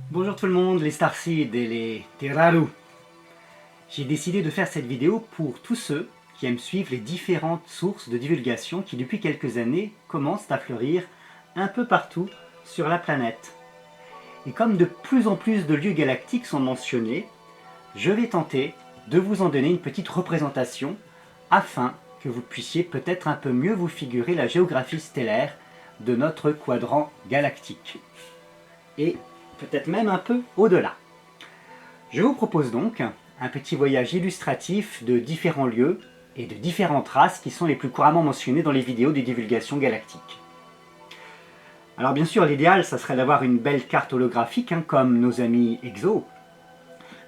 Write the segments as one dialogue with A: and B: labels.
A: Bonjour tout le monde, les Starseed et les Teraru. J'ai décidé de faire cette vidéo pour tous ceux qui aiment suivre les différentes sources de divulgation qui depuis quelques années commencent à fleurir un peu partout sur la planète. Et comme de plus en plus de lieux galactiques sont mentionnés, je vais tenter de vous en donner une petite représentation afin que vous puissiez peut-être un peu mieux vous figurer la géographie stellaire de notre quadrant galactique. Et peut-être même un peu au-delà. Je vous propose donc un petit voyage illustratif de différents lieux et de différentes races qui sont les plus couramment mentionnées dans les vidéos de divulgation galactique. Alors bien sûr, l'idéal, ça serait d'avoir une belle carte holographique, comme nos amis Exo,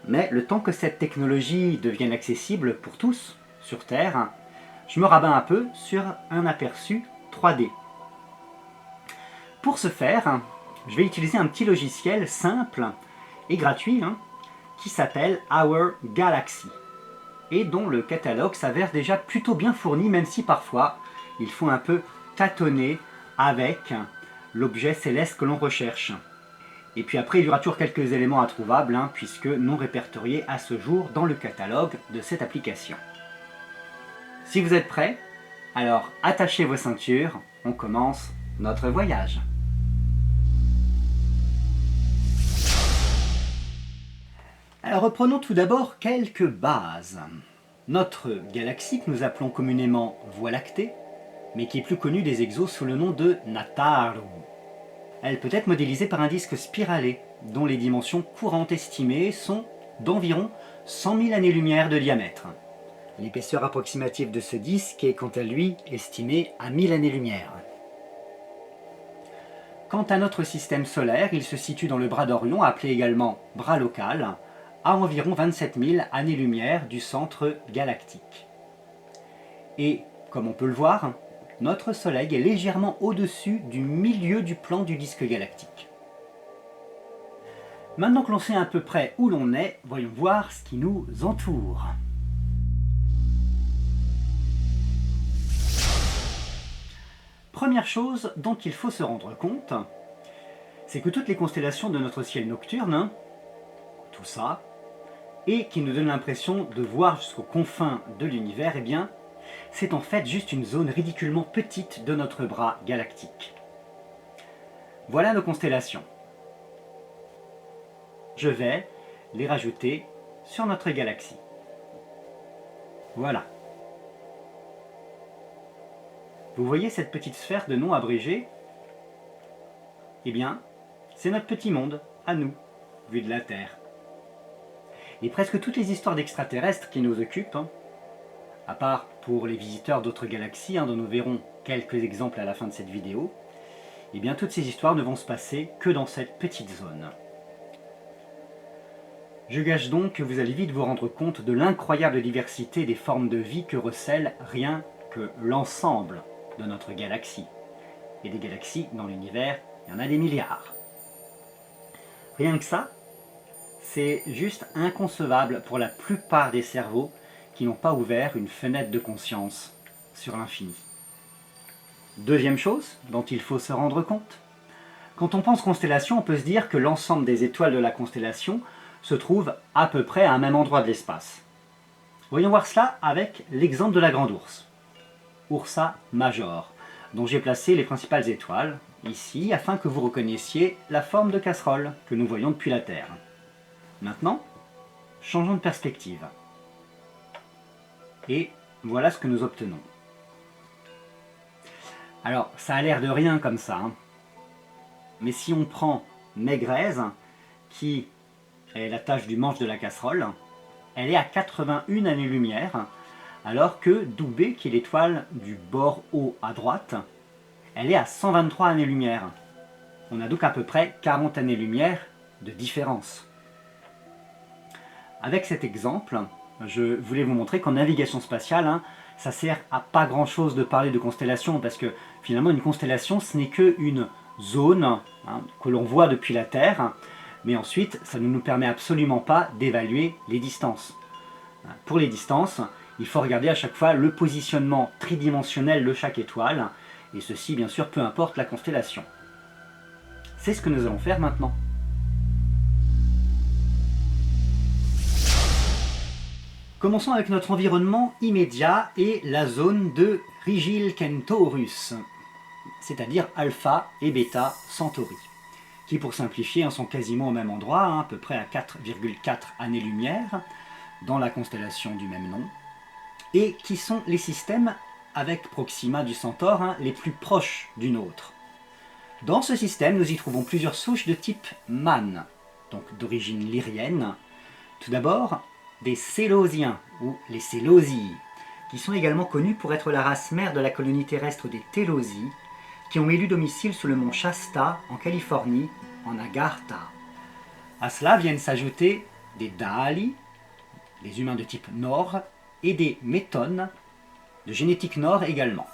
A: mais le temps que cette technologie devienne accessible pour tous sur Terre, je me rabats un peu sur un aperçu 3D. Pour ce faire, je vais utiliser un petit logiciel simple et gratuit qui s'appelle Our Galaxy et dont le catalogue s'avère déjà plutôt bien fourni, même si parfois il faut un peu tâtonner avec l'objet céleste que l'on recherche. Et puis après, il y aura toujours quelques éléments introuvables, puisque non répertoriés à ce jour dans le catalogue de cette application. Si vous êtes prêts, alors attachez vos ceintures, on commence notre voyage. Alors reprenons tout d'abord quelques bases. Notre galaxie, que nous appelons communément Voie lactée, mais qui est plus connue des exos sous le nom de Nataru. Elle peut être modélisée par un disque spiralé, dont les dimensions courantes estimées sont d'environ 100 000 années-lumière de diamètre. L'épaisseur approximative de ce disque est quant à lui estimée à 1000 années-lumière. Quant à notre système solaire, il se situe dans le bras d'Orion, appelé également bras local, à environ 27 000 années-lumière du centre galactique. Et, comme on peut le voir, notre Soleil est légèrement au-dessus du milieu du plan du disque galactique. Maintenant que l'on sait à peu près où l'on est, voyons voir ce qui nous entoure. Première chose dont il faut se rendre compte, c'est que toutes les constellations de notre ciel nocturne, tout ça, et qui nous donne l'impression de voir jusqu'aux confins de l'univers, eh bien, c'est en fait juste une zone ridiculement petite de notre bras galactique. Voilà nos constellations. Je vais les rajouter sur notre galaxie. Voilà. Vous voyez cette petite sphère de nom abrégé? Eh bien, c'est notre petit monde, à nous, vu de la Terre. Et presque toutes les histoires d'extraterrestres qui nous occupent, à part pour les visiteurs d'autres galaxies, dont nous verrons quelques exemples à la fin de cette vidéo, eh bien toutes ces histoires ne vont se passer que dans cette petite zone. Je gage donc que vous allez vite vous rendre compte de l'incroyable diversité des formes de vie que recèle rien que l'ensemble de notre galaxie. Et des galaxies dans l'univers, il y en a des milliards. Rien que ça, c'est juste inconcevable pour la plupart des cerveaux qui n'ont pas ouvert une fenêtre de conscience sur l'infini. Deuxième chose dont il faut se rendre compte, quand on pense constellation, on peut se dire que l'ensemble des étoiles de la constellation se trouve à peu près à un même endroit de l'espace. Voyons voir cela avec l'exemple de la Grande Ourse, Ursa Major, dont j'ai placé les principales étoiles, ici, afin que vous reconnaissiez la forme de casserole que nous voyons depuis la Terre. Maintenant, changeons de perspective. Et voilà ce que nous obtenons. Alors, ça a l'air de rien comme ça, mais si on prend Mégrethe, qui est la tache du manche de la casserole, elle est à 81 années-lumière, alors que Doubé, qui est l'étoile du bord haut à droite, elle est à 123 années-lumière. On a donc à peu près 40 années-lumière de différence. Avec cet exemple, je voulais vous montrer qu'en navigation spatiale, ça sert à pas grand chose de parler de constellation, parce que finalement une constellation ce n'est qu'une zone que l'on voit depuis la Terre, mais ensuite ça ne nous permet absolument pas d'évaluer les distances. Pour les distances, il faut regarder à chaque fois le positionnement tridimensionnel de chaque étoile, et ceci bien sûr peu importe la constellation. C'est ce que nous allons faire maintenant. Commençons avec notre environnement immédiat et la zone de Rigil Kentaurus, c'est-à-dire Alpha et Beta Centauri, qui pour simplifier sont quasiment au même endroit, à peu près à 4,4 années-lumière, dans la constellation du même nom, et qui sont les systèmes, avec Proxima du Centaure, les plus proches du nôtre. Dans ce système, nous y trouvons plusieurs souches de type Man, donc d'origine lyrienne. Tout d'abord, des Sélosiens, ou les Sélosii, qui sont également connus pour être la race mère de la colonie terrestre des Télosii, qui ont élu domicile sous le mont Shasta, en Californie, en Agartha. À cela viennent s'ajouter des Daali, des humains de type Nord, et des Métones, de génétique Nord également.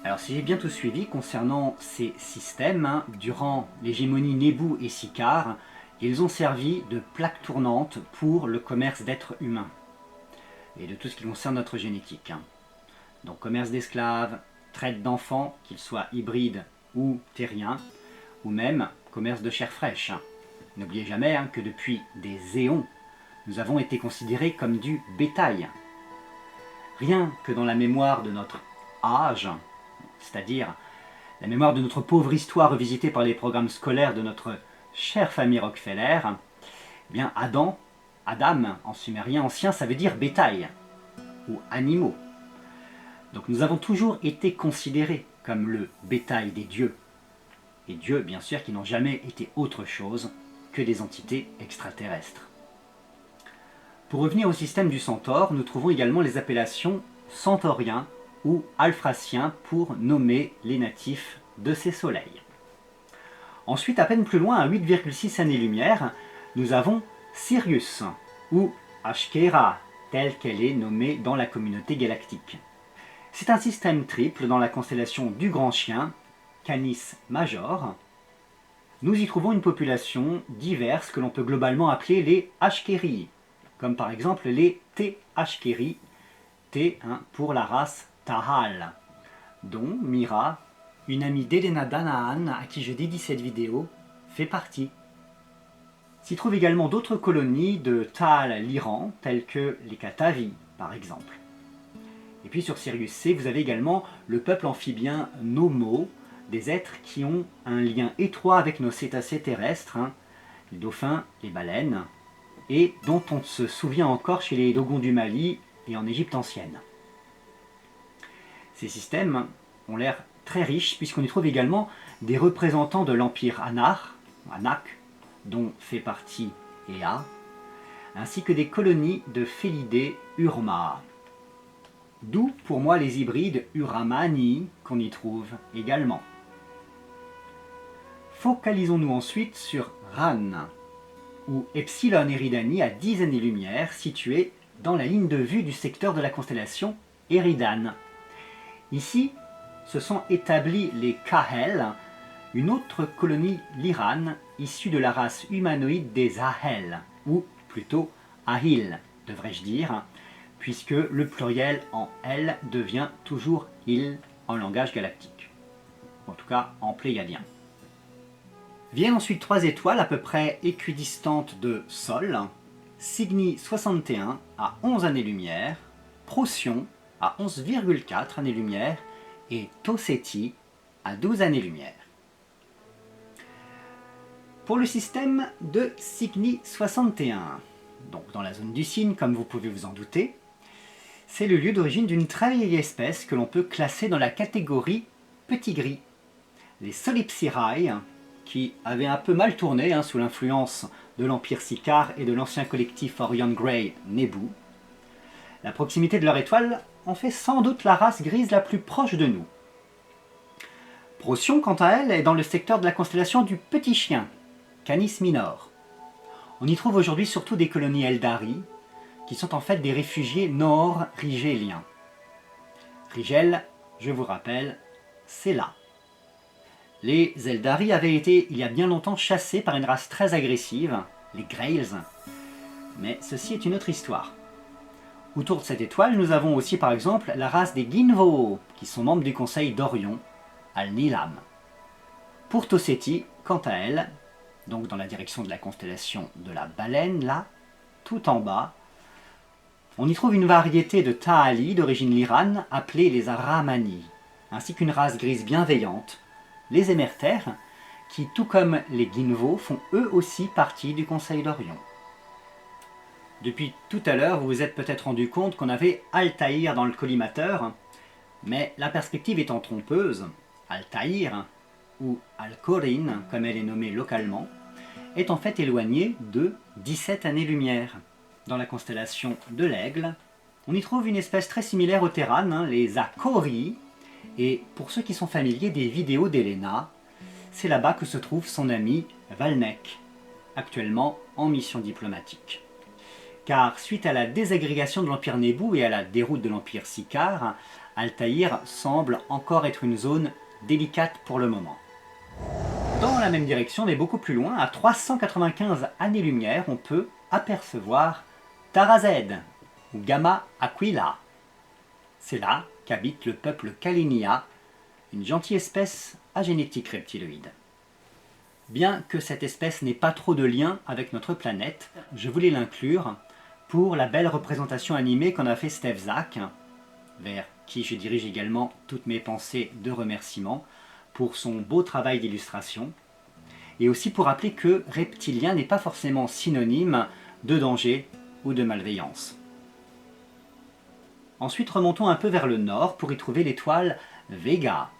A: Alors si j'ai bien tout suivi concernant ces systèmes, durant l'hégémonie Nebu et Sicare, ils ont servi de plaque tournante pour le commerce d'êtres humains et de tout ce qui concerne notre génétique. Donc commerce d'esclaves, traite d'enfants, qu'ils soient hybrides ou terriens, ou même commerce de chair fraîche. N'oubliez jamais que depuis des éons, nous avons été considérés comme du bétail. Rien que dans la mémoire de notre âge, c'est-à-dire la mémoire de notre pauvre histoire revisitée par les programmes scolaires de notre chère famille Rockefeller, eh bien Adam en sumérien ancien, ça veut dire bétail ou animaux. Donc nous avons toujours été considérés comme le bétail des dieux. Et dieux, bien sûr, qui n'ont jamais été autre chose que des entités extraterrestres. Pour revenir au système du Centaure, nous trouvons également les appellations centauriens ou alphraciens pour nommer les natifs de ces soleils. Ensuite, à peine plus loin, à 8,6 années-lumière, nous avons Sirius, ou Ashkera, telle qu'elle est nommée dans la communauté galactique. C'est un système triple dans la constellation du Grand Chien, Canis Major. Nous y trouvons une population diverse que l'on peut globalement appeler les Ashkeri, comme par exemple les T-Ashkeri, T pour la race Tahal, dont Mira, une amie d'Elena Danaan à qui je dédie cette vidéo, fait partie. S'y trouvent également d'autres colonies de Tahal l'Iran, telles que les Katavi par exemple. Et puis sur Sirius C, vous avez également le peuple amphibien Nomo, des êtres qui ont un lien étroit avec nos cétacés terrestres, les dauphins, les baleines, et dont on se souvient encore chez les Dogons du Mali et en Égypte ancienne. Ces systèmes ont l'air très riches puisqu'on y trouve également des représentants de l'empire Anak, dont fait partie Ea, ainsi que des colonies de félidés Urma. D'où pour moi les hybrides Uramani qu'on y trouve également. Focalisons-nous ensuite sur Ran, ou Epsilon Eridani à 10 années-lumière, situé dans la ligne de vue du secteur de la constellation Eridan. Ici, se sont établis les Kahel, une autre colonie Lyran issue de la race humanoïde des Ahel, ou plutôt Ahil, devrais-je dire, puisque le pluriel en L devient toujours il en langage galactique, en tout cas en pléiadien. Viennent ensuite 3 étoiles à peu près équidistantes de Sol, Cygni 61 à 11 années-lumière, Procyon à 11,4 années-lumière et Toseti à 12 années-lumière. Pour le système de Cygni 61, donc dans la zone du Cygne, comme vous pouvez vous en douter, c'est le lieu d'origine d'une très vieille espèce que l'on peut classer dans la catégorie petit gris, les Solipsirae, qui avaient un peu mal tourné sous l'influence de l'Empire Sicare et de l'ancien collectif Orion Grey Nebu. La proximité de leur étoile en fait sans doute la race grise la plus proche de nous. Procyon, quant à elle, est dans le secteur de la constellation du Petit Chien, Canis Minor. On y trouve aujourd'hui surtout des colonies Eldari, qui sont en fait des réfugiés nord-rigéliens. Rigel, je vous rappelle, c'est là. Les Eldari avaient été, il y a bien longtemps, chassés par une race très agressive, les Grails, mais ceci est une autre histoire. Autour de cette étoile, nous avons aussi par exemple la race des Ginvo, qui sont membres du conseil d'Orion, al-Nilam. Pour Toseti, quant à elle, donc dans la direction de la constellation de la baleine, là, tout en bas, on y trouve une variété de Ta'ali d'origine lirane appelée les Aramani, ainsi qu'une race grise bienveillante, les Émertères, qui, tout comme les Guinevaux, font eux aussi partie du Conseil d'Orion. Depuis tout à l'heure, vous vous êtes peut-être rendu compte qu'on avait Altaïr dans le collimateur, mais la perspective étant trompeuse, Altaïr, ou Alcorin, comme elle est nommée localement, est en fait éloignée de 17 années-lumière. Dans la constellation de l'Aigle, on y trouve une espèce très similaire aux Terranes, les Acori, et pour ceux qui sont familiers des vidéos d'Helena, c'est là-bas que se trouve son ami Valnek, actuellement en mission diplomatique. Car suite à la désagrégation de l'Empire Nébou et à la déroute de l'Empire Sicare, Altaïr semble encore être une zone délicate pour le moment. Dans la même direction, mais beaucoup plus loin, à 395 années-lumière, on peut apercevoir Tarazed, ou Gamma Aquila. C'est là qu'habite le peuple Kalinia, une gentille espèce à génétique reptiloïde. Bien que cette espèce n'ait pas trop de lien avec notre planète, je voulais l'inclure pour la belle représentation animée qu'en a fait Steve Zack, vers qui je dirige également toutes mes pensées de remerciement pour son beau travail d'illustration, et aussi pour rappeler que reptilien n'est pas forcément synonyme de danger ou de malveillance. Ensuite, remontons un peu vers le nord pour y trouver l'étoile Vega,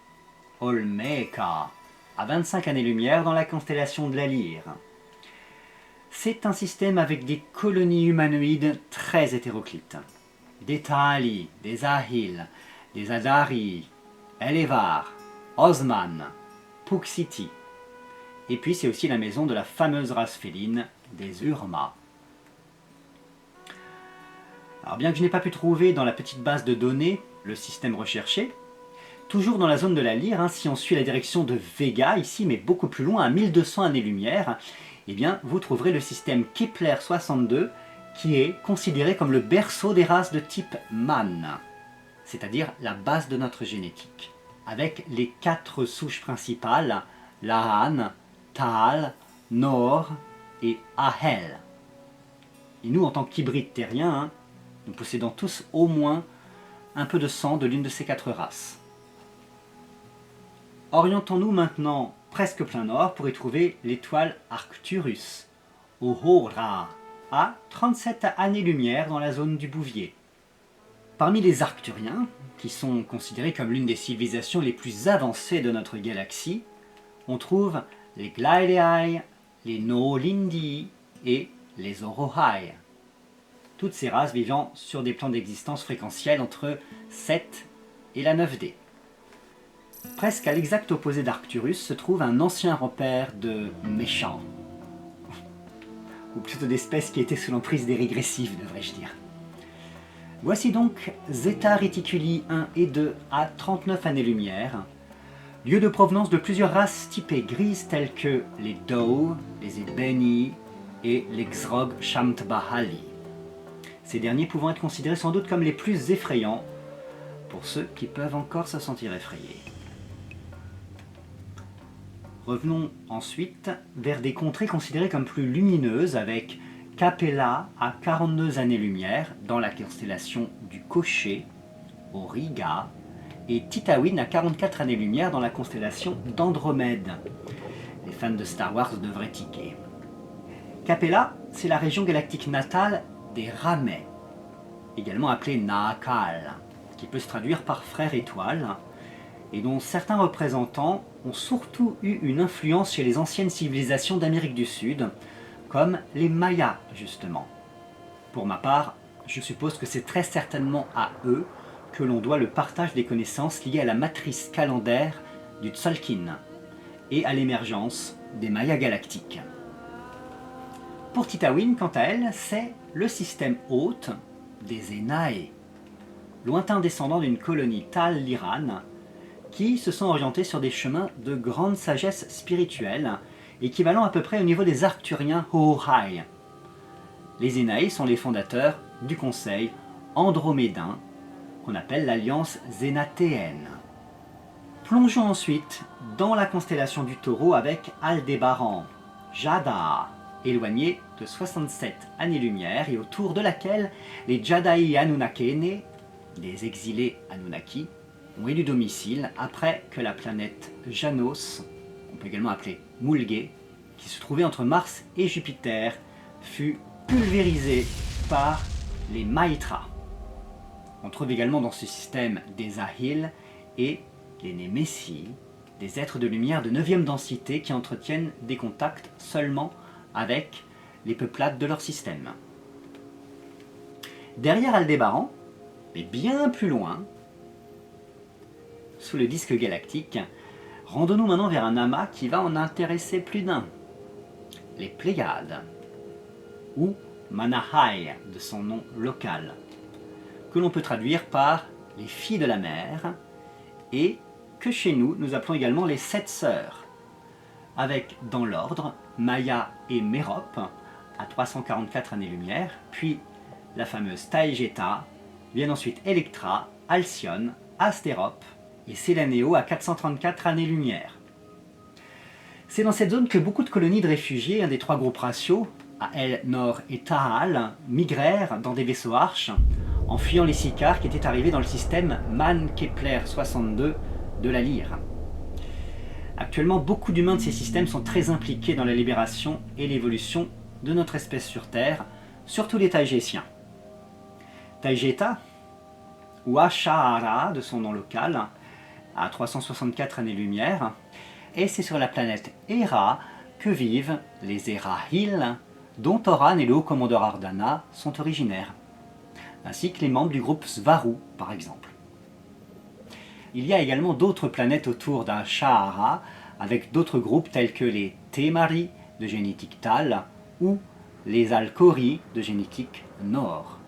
A: Olmeca, à 25 années-lumière dans la constellation de la Lyre. C'est un système avec des colonies humanoïdes très hétéroclites. Des Ta'ali, des Ahil, des Adari, Elevar, Osman, Puxiti. Et puis c'est aussi la maison de la fameuse race féline des Urma. Alors bien que je n'ai pas pu trouver dans la petite base de données le système recherché, toujours dans la zone de la Lyre, si on suit la direction de Vega ici, mais beaucoup plus loin, à 1200 années-lumière, eh bien vous trouverez le système Kepler 62 qui est considéré comme le berceau des races de type Man, c'est-à-dire la base de notre génétique, avec les 4 souches principales, Lahan, Taal, Nor et Ahel. Et nous, en tant qu'hybrides terriens, nous possédons tous au moins un peu de sang de l'une de ces 4 races. Orientons-nous maintenant presque plein nord pour y trouver l'étoile Arcturus, Ohora, à 37 années-lumière dans la zone du Bouvier. Parmi les Arcturiens, qui sont considérés comme l'une des civilisations les plus avancées de notre galaxie, on trouve les Glaileai, les Noolindi et les Orohai. Toutes ces races vivant sur des plans d'existence fréquentiels entre 7 et la 9D. Presque à l'exact opposé d'Arcturus se trouve un ancien repère de méchants, ou plutôt d'espèces qui étaient sous l'emprise des régressifs, devrais-je dire. Voici donc Zeta Reticuli 1 et 2 à 39 années-lumière, lieu de provenance de plusieurs races typées grises telles que les Dao, les Ebeni et les Xrog Shamtbahali. Ces derniers pouvant être considérés sans doute comme les plus effrayants pour ceux qui peuvent encore se sentir effrayés. Revenons ensuite vers des contrées considérées comme plus lumineuses avec Capella à 42 années-lumière dans la constellation du Cocher, Auriga, et Titawin à 44 années-lumière dans la constellation d'Andromède. Les fans de Star Wars devraient tiquer. Capella, c'est la région galactique natale des Ramets, également appelée Naakal, qui peut se traduire par frère étoile, et dont certains représentants ont surtout eu une influence chez les anciennes civilisations d'Amérique du Sud, comme les Mayas justement. Pour ma part, je suppose que c'est très certainement à eux que l'on doit le partage des connaissances liées à la matrice calendaire du Tzolk'in et à l'émergence des Mayas galactiques. Pour Titawin, quant à elle, c'est le système hôte des Enae, lointain descendant d'une colonie Tal-Liran, qui se sont orientés sur des chemins de grande sagesse spirituelle, équivalent à peu près au niveau des Arcturiens Ho'ohai. Les Enae sont les fondateurs du conseil andromédin, qu'on appelle l'Alliance Zénatéenne. Plongeons ensuite dans la constellation du Taureau avec Aldébaran, Jada, éloignée de 67 années-lumière et autour de laquelle les Jadaï Anunnakene, les exilés Anunnaki, ont élu domicile après que la planète Janos, qu'on peut également appeler Mulgé, qui se trouvait entre Mars et Jupiter, fut pulvérisée par les Maitras. On trouve également dans ce système des Ahil et les Némésis, des êtres de lumière de 9e densité qui entretiennent des contacts seulement avec les peuplades de leur système. Derrière Aldébaran, mais bien plus loin, sous le disque galactique, rendons-nous maintenant vers un amas qui va en intéresser plus d'un. Les Pléiades, ou Manahai de son nom local, que l'on peut traduire par les filles de la mer, et que chez nous, nous appelons également les 7 sœurs, avec dans l'ordre Maya et Mérope à 344 années-lumière, puis la fameuse Taégéta, viennent ensuite Electra, Alcyone, Astérope et Sélanéo à 434 années-lumière. C'est dans cette zone que beaucoup de colonies de réfugiés, un des 3 groupes raciaux, Ael, Nord et Tahal, migrèrent dans des vaisseaux arches en fuyant les Sicars qui étaient arrivés dans le système Man-Kepler 62 de la Lyre. Actuellement, beaucoup d'humains de ces systèmes sont très impliqués dans la libération et l'évolution de notre espèce sur Terre, surtout les Taïgétiens. Taïgéta, ou Asha'ara de son nom local, à 364 années-lumière, et c'est sur la planète Hera que vivent les Erahil, dont Toran et le haut commandeur Ardana sont originaires, ainsi que les membres du groupe Svaru par exemple. Il y a également d'autres planètes autour d'Asha'ara, avec d'autres groupes tels que les Temari de génétique Tal ou les Alkori de génétique Nord.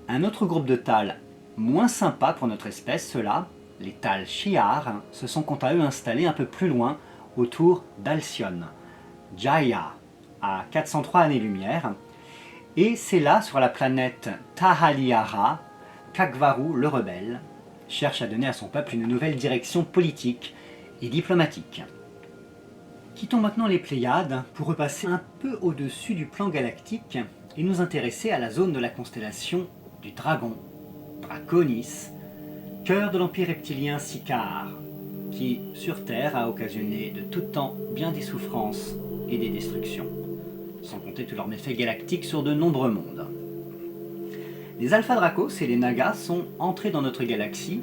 A: Un autre groupe de Tal moins sympa pour notre espèce, ceux-là, les Tal Shi'ar, se sont quant à eux installés un peu plus loin autour d'Alcyone, Jaya, à 403 années-lumière, et c'est là, sur la planète Tahaliara, qu'Akvaru, le rebelle, cherche à donner à son peuple une nouvelle direction politique et diplomatique. Quittons maintenant les Pléiades pour repasser un peu au-dessus du plan galactique et nous intéresser à la zone de la constellation du Dragon, Draconis, cœur de l'empire reptilien Sicare, qui, sur Terre, a occasionné de tout temps bien des souffrances et des destructions, sans compter tous leurs méfaits galactiques sur de nombreux mondes. Les Alpha Dracos et les Nagas sont entrés dans notre galaxie,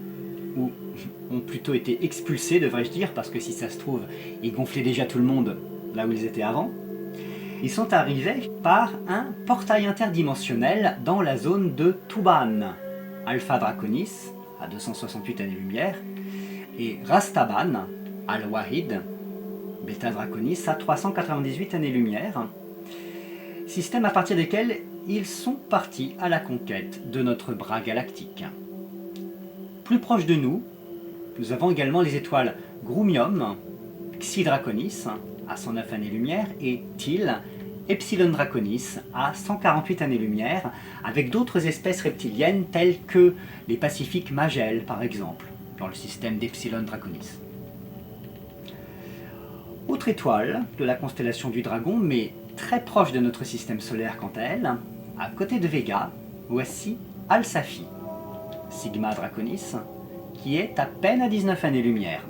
A: ou ont plutôt été expulsés, devrais-je dire, parce que si ça se trouve, ils gonflaient déjà tout le monde là où ils étaient avant. Ils sont arrivés par un portail interdimensionnel dans la zone de Tuban, Alpha Draconis, à 268 années-lumière, et Rastaban, Al-Wahid, Beta Draconis, à 398 années-lumière, système à partir desquels ils sont partis à la conquête de notre bras galactique. Plus proche de nous, nous avons également les étoiles Grumium, Xi Draconis, à 109 années-lumière, et Til, Epsilon Draconis, à 148 années-lumière, avec d'autres espèces reptiliennes telles que les Pacifiques Magelles, par exemple, dans le système d'Epsilon Draconis. Autre étoile de la constellation du Dragon, mais très proche de notre système solaire quant à elle, à côté de Vega, voici Alsafi, Sigma Draconis, qui est à peine à 19 années-lumière.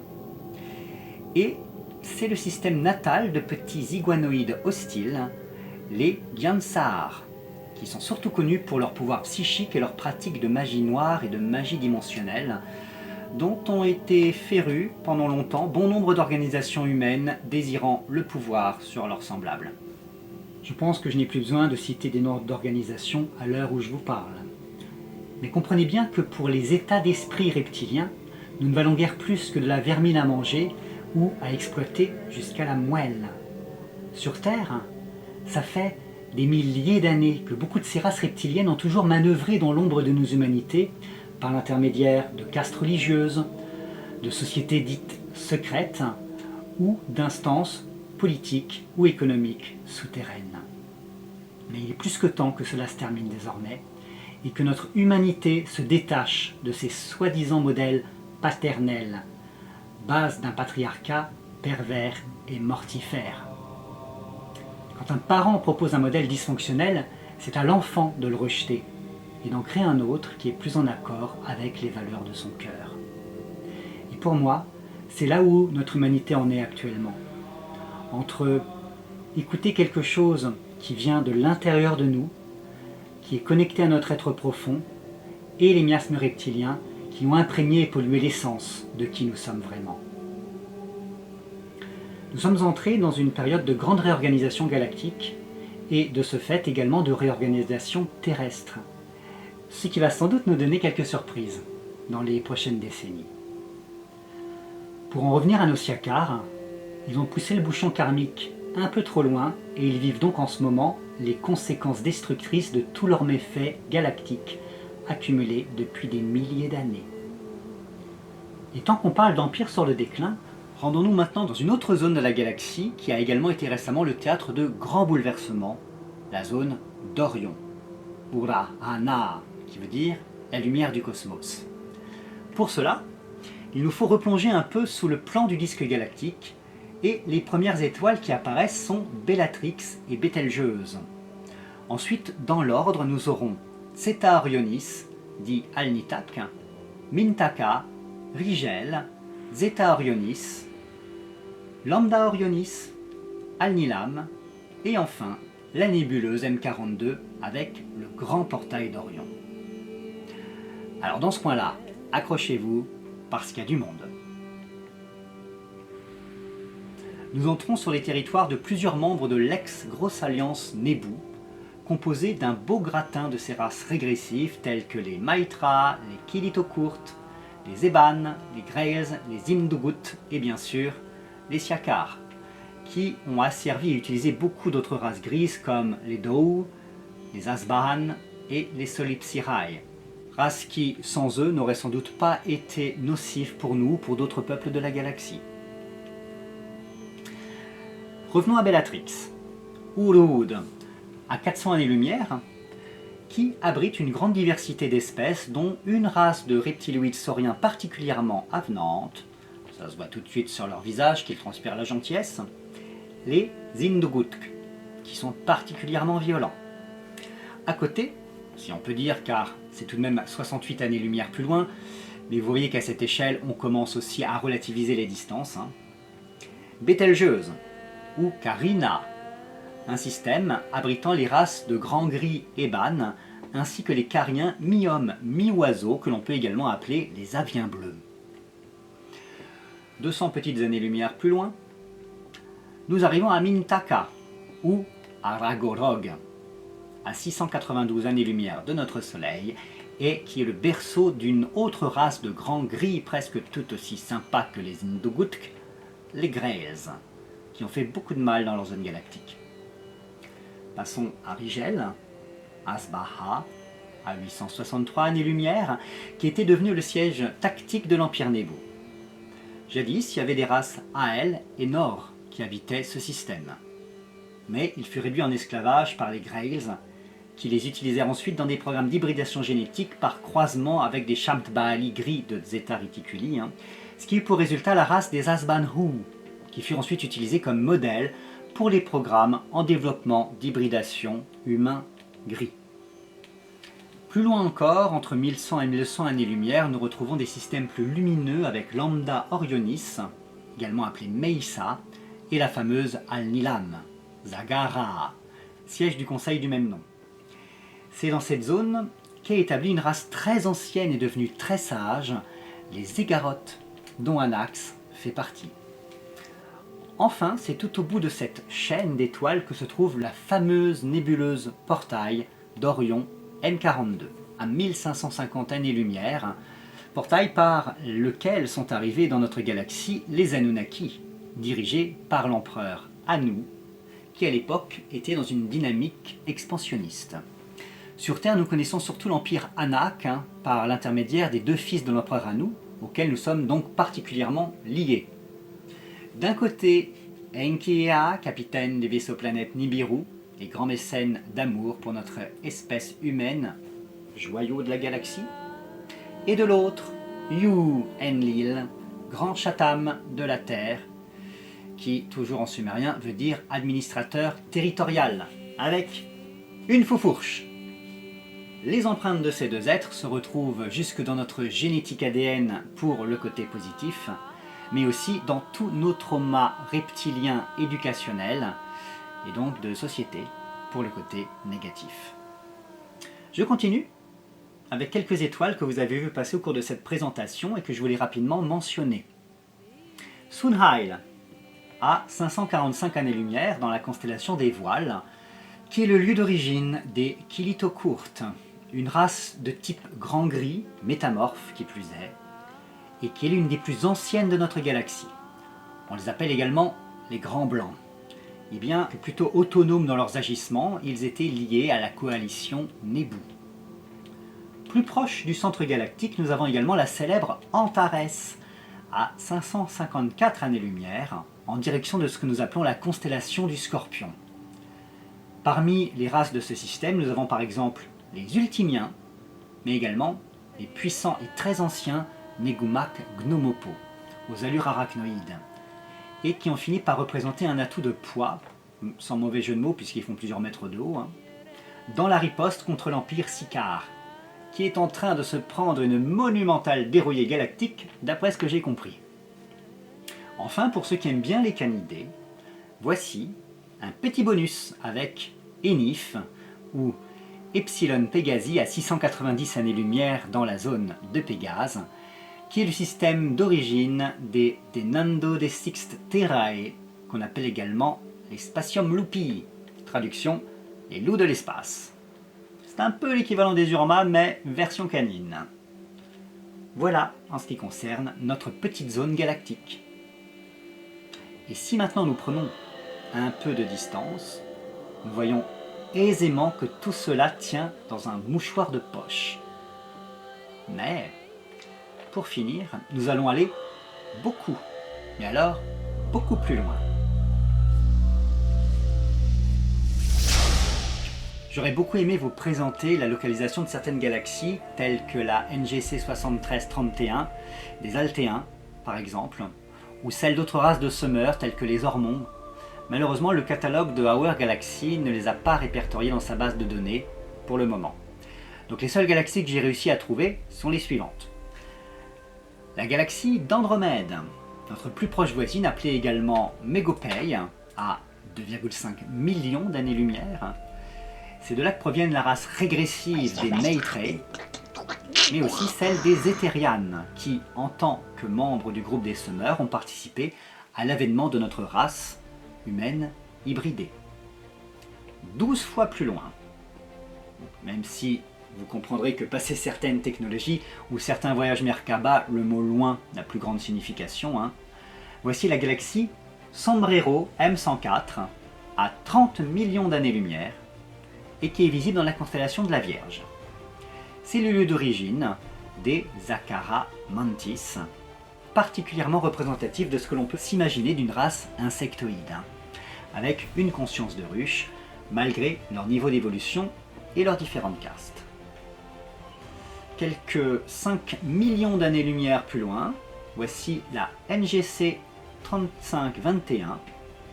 A: Et c'est le système natal de petits iguanoïdes hostiles, les Gyansahar, qui sont surtout connus pour leur pouvoir psychique et leur pratique de magie noire et de magie dimensionnelle, dont ont été férus pendant longtemps bon nombre d'organisations humaines désirant le pouvoir sur leurs semblables. Je pense que je n'ai plus besoin de citer des noms d'organisations à l'heure où je vous parle. Mais comprenez bien que pour les états d'esprit reptiliens, nous ne valons guère plus que de la vermine à manger ou à exploiter jusqu'à la moelle. Sur Terre, ça fait des milliers d'années que beaucoup de ces races reptiliennes ont toujours manœuvré dans l'ombre de nos humanités par l'intermédiaire de castes religieuses, de sociétés dites secrètes ou d'instances politiques ou économiques souterraines. Mais il est plus que temps que cela se termine désormais et que notre humanité se détache de ces soi-disant modèles paternelle, base d'un patriarcat pervers et mortifère. Quand un parent propose un modèle dysfonctionnel, c'est à l'enfant de le rejeter et d'en créer un autre qui est plus en accord avec les valeurs de son cœur. Et pour moi, c'est là où notre humanité en est actuellement. Entre écouter quelque chose qui vient de l'intérieur de nous, qui est connecté à notre être profond, et les miasmes reptiliens qui ont imprégné et pollué l'essence de qui nous sommes vraiment. Nous sommes entrés dans une période de grande réorganisation galactique et de ce fait également de réorganisation terrestre, ce qui va sans doute nous donner quelques surprises dans les prochaines décennies. Pour en revenir à nos Siakars, ils ont poussé le bouchon karmique un peu trop loin et ils vivent donc en ce moment les conséquences destructrices de tous leurs méfaits galactiques accumulés depuis des milliers d'années. Et tant qu'on parle d'empire sur le déclin, rendons-nous maintenant dans une autre zone de la galaxie qui a également été récemment le théâtre de grands bouleversements, la zone d'Orion, Urahana, qui veut dire la lumière du cosmos. Pour cela, il nous faut replonger un peu sous le plan du disque galactique, et les premières étoiles qui apparaissent sont Bellatrix et Bételgeuse. Ensuite, dans l'ordre, nous aurons Zeta Orionis, dit Alnitak, Mintaka, Rigel, Zeta Orionis, Lambda Orionis, Alnilam, et enfin la nébuleuse M42 avec le grand portail d'Orion. Alors dans ce coin-là, accrochez-vous, parce qu'il y a du monde. Nous entrons sur les territoires de plusieurs membres de l'ex-Grosse Alliance Nebu, composée d'un beau gratin de ces races régressives telles que les Maitras, les Kilitokurt, les Eban, les Grails, les Imdugut et bien sûr les Siakars, qui ont asservi et utilisé beaucoup d'autres races grises comme les Dou, les Asbahan et les Solipsirai, races qui, sans eux, n'auraient sans doute pas été nocives pour nous ou pour d'autres peuples de la galaxie. Revenons à Bellatrix, Uruud, à 400 années-lumière, qui abrite une grande diversité d'espèces, dont une race de reptiloïdes sauriens particulièrement avenante, ça se voit tout de suite sur leur visage qu'ils transpirent la gentillesse, les Zindugutk, qui sont particulièrement violents. À côté, si on peut dire, car c'est tout de même 68 années-lumière plus loin, mais vous voyez qu'à cette échelle, on commence aussi à relativiser les distances, Bételgeuse, ou Carina, un système abritant les races de grands gris Eban, ainsi que les cariens mi-hommes, mi-oiseaux, que l'on peut également appeler les aviens bleus. 200 petites années-lumière plus loin, nous arrivons à Mintaka, ou Aragorog, à 692 années-lumière de notre Soleil, et qui est le berceau d'une autre race de grands gris presque tout aussi sympas que les Indugutk, les Grails, qui ont fait beaucoup de mal dans leur zone galactique. Passons à Rigel, Asbaha, à 863 années-lumière, qui était devenu le siège tactique de l'Empire Nebu. Jadis, il y avait des races Ael et Nor qui habitaient ce système. Mais il fut réduit en esclavage par les Grails, qui les utilisèrent ensuite dans des programmes d'hybridation génétique par croisement avec des Shamt Baali gris de Zeta Reticuli, ce qui eut pour résultat la race des Asbanhu, qui furent ensuite utilisés comme modèle pour les programmes en développement d'hybridation humain-gris. Plus loin encore, entre 1100 et 1200 années-lumière, nous retrouvons des systèmes plus lumineux avec Lambda Orionis, également appelée Meissa, et la fameuse Alnilam, Zagara, siège du conseil du même nom. C'est dans cette zone qu'est établie une race très ancienne et devenue très sage, les Égarotes, dont Anax fait partie. Enfin, c'est tout au bout de cette chaîne d'étoiles que se trouve la fameuse nébuleuse portail d'Orion M42, à 1550 années-lumière, portail par lequel sont arrivés dans notre galaxie les Anunnaki, dirigés par l'empereur Anu, qui à l'époque était dans une dynamique expansionniste. Sur Terre, nous connaissons surtout l'empire Anak, par l'intermédiaire des deux fils de l'empereur Anu, auxquels nous sommes donc particulièrement liés. D'un côté, Enki'a, capitaine des vaisseaux planètes Nibiru, et grand mécène d'amour pour notre espèce humaine, joyau de la galaxie. Et de l'autre, Yu Enlil, grand chatham de la Terre, qui, toujours en sumérien, veut dire administrateur territorial, avec une foufourche. Les empreintes de ces deux êtres se retrouvent jusque dans notre génétique ADN pour le côté positif, mais aussi dans tous nos traumas reptiliens éducationnels, et donc de société, pour le côté négatif. Je continue avec quelques étoiles que vous avez vu passer au cours de cette présentation et que je voulais rapidement mentionner. Sunhail a 545 années-lumière dans la constellation des Voiles, qui est le lieu d'origine des Kilitokurt, une race de type grand gris, métamorphe qui plus est, et qui est l'une des plus anciennes de notre galaxie. On les appelle également les Grands Blancs. Et bien que plutôt autonomes dans leurs agissements, ils étaient liés à la coalition Nebu. Plus proche du centre galactique, nous avons également la célèbre Antares, à 554 années-lumière, en direction de ce que nous appelons la constellation du Scorpion. Parmi les races de ce système, nous avons par exemple les Ultimiens, mais également les puissants et très anciens Negumak Gnomopo, aux allures arachnoïdes, et qui ont fini par représenter un atout de poids, sans mauvais jeu de mots puisqu'ils font plusieurs mètres de haut, dans la riposte contre l'Empire Sicard, qui est en train de se prendre une monumentale dérouillée galactique, d'après ce que j'ai compris. Enfin, pour ceux qui aiment bien les canidés, voici un petit bonus avec Enif, ou Epsilon Pégasi à 690 années-lumière dans la zone de Pégase, qui est le système d'origine des Nando de Sixte Terrae, qu'on appelle également les Spatium Lupi, traduction les loups de l'espace. C'est un peu l'équivalent des Urma, mais version canine. Voilà en ce qui concerne notre petite zone galactique. Et si maintenant nous prenons un peu de distance, nous voyons aisément que tout cela tient dans un mouchoir de poche. Mais, pour finir, nous allons aller beaucoup, mais alors beaucoup plus loin. J'aurais beaucoup aimé vous présenter la localisation de certaines galaxies, telles que la NGC 7331, des Altéens, par exemple, ou celles d'autres races de semeurs, telles que les Ormondes. Malheureusement, le catalogue de Our Galaxy ne les a pas répertoriés dans sa base de données pour le moment. Donc les seules galaxies que j'ai réussi à trouver sont les suivantes. La galaxie d'Andromède, notre plus proche voisine, appelée également Megopei, à 2,5 millions d'années-lumière. C'est de là que proviennent la race régressive des Maitreyi, mais aussi celle des Etherians, qui, en tant que membres du groupe des semeurs, ont participé à l'avènement de notre race humaine hybridée. 12 fois plus loin, même si vous comprendrez que passé certaines technologies ou certains voyages Merkaba, le mot loin n'a plus grande signification, voici la galaxie Sombrero M104 à 30 millions d'années-lumière et qui est visible dans la constellation de la Vierge. C'est le lieu d'origine des Zacara Mantis, particulièrement représentatif de ce que l'on peut s'imaginer d'une race insectoïde, avec une conscience de ruche, malgré leur niveau d'évolution et leurs différentes castes. Quelques 5 millions d'années-lumière plus loin, voici la NGC 3521,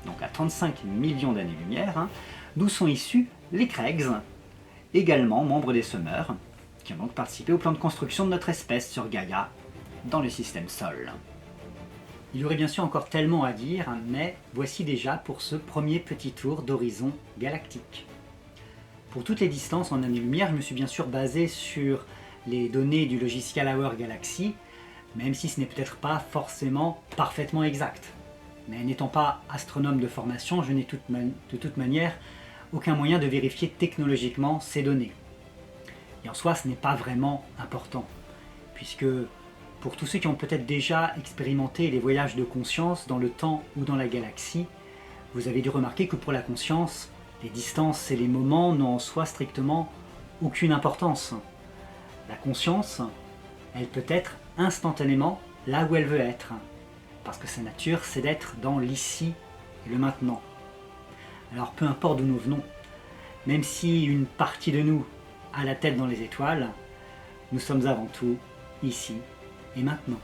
A: donc à 35 millions d'années-lumière, d'où sont issus les Kregs, également membres des semeurs, qui ont donc participé au plan de construction de notre espèce sur Gaïa, dans le système Sol. Il y aurait bien sûr encore tellement à dire, mais voici déjà pour ce premier petit tour d'horizon galactique. Pour toutes les distances en années-lumière, je me suis bien sûr basé sur les données du logiciel Our Galaxy, même si ce n'est peut-être pas forcément parfaitement exact. Mais n'étant pas astronome de formation, je n'ai de toute manière aucun moyen de vérifier technologiquement ces données. Et en soi, ce n'est pas vraiment important, puisque pour tous ceux qui ont peut-être déjà expérimenté les voyages de conscience dans le temps ou dans la galaxie, vous avez dû remarquer que pour la conscience, les distances et les moments n'ont en soi strictement aucune importance. La conscience, elle peut être instantanément là où elle veut être, parce que sa nature, c'est d'être dans l'ici et le maintenant. Alors peu importe d'où nous venons, même si une partie de nous a la tête dans les étoiles, nous sommes avant tout ici et maintenant.